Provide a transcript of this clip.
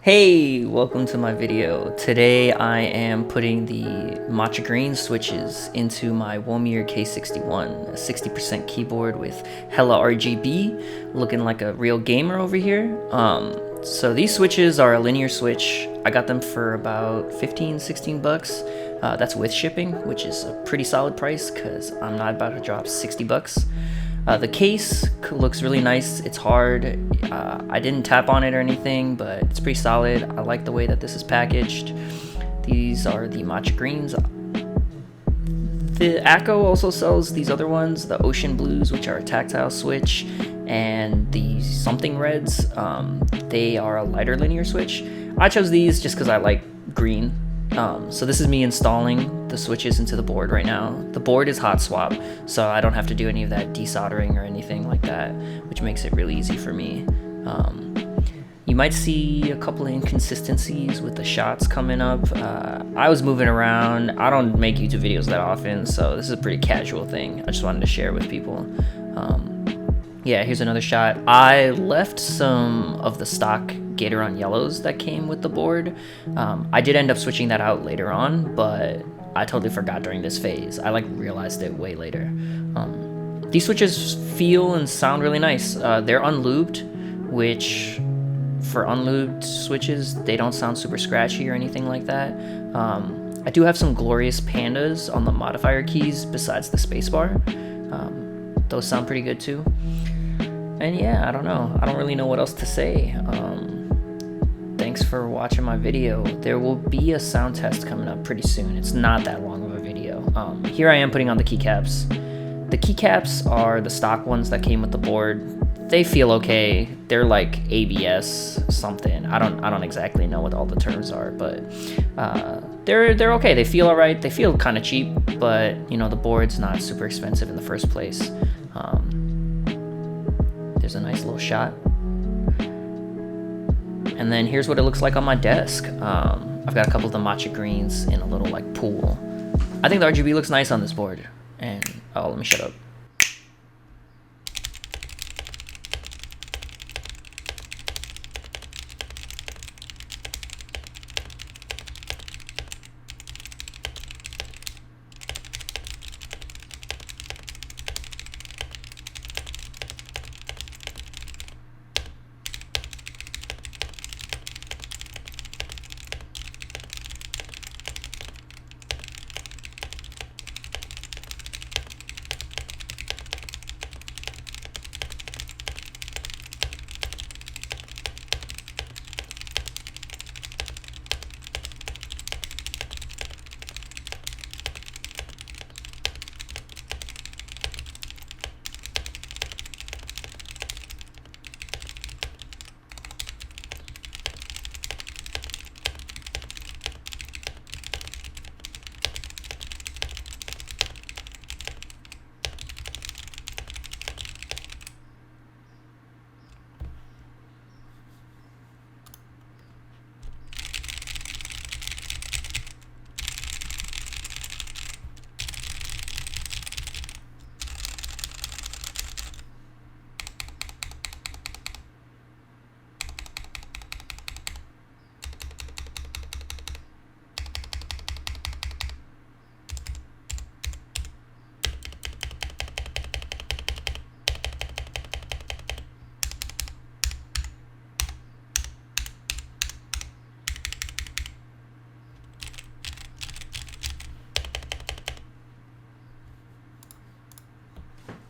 Hey, welcome to my video. Today I am putting the Matcha green switches into my Womier K61, a 60% keyboard with hella RGB, looking like a real gamer over here. So these switches are a linear switch. I got them for about 15-16 bucks. That's with shipping, which is a pretty solid price because I'm not about to drop 60 bucks. The case looks really nice. It's hard. I didn't tap on it or anything, but it's pretty solid. I like the way that this is packaged. These are the Matcha greens. The Akko also sells these other ones, the Ocean Blues, which are a tactile switch, and the something reds. They are a lighter linear switch. I chose these just because I like green. So this is me installing the switches into the board right now. The board is hot swap, so I don't have to do any of that desoldering or anything like that, which makes it really easy for me. You might see a couple of inconsistencies with the shots coming up. I was moving around. I don't make YouTube videos that often, so this is a pretty casual thing. I just wanted to share with people. Yeah, here's another shot. I left some of the stock Gatoron yellows that came with the board. I did end up switching that out later on, but I totally forgot during this phase. I realized it way later. These switches feel and sound really nice. They're unlubed, which for unlubed switches, they don't sound super scratchy or anything like that. I do have some Glorious Pandas on the Modifier Keys besides the spacebar. Those sound pretty good too. And yeah, I don't know. I don't really know what else to say. Thanks for watching my video. There will be a sound test coming up pretty soon. It's not that long of a video. Here I am putting on the keycaps. The keycaps are the stock ones that came with the board. They feel okay. They're like ABS something. I don't exactly know what all the terms are, but they're okay. They feel alright. They feel kind of cheap, but you know the board's not super expensive in the first place. There's a nice little shot. And then here's what it looks like on my desk. I've got a couple of the Matcha greens in a little pool. I think the RGB looks nice on this board. And oh, let me shut up.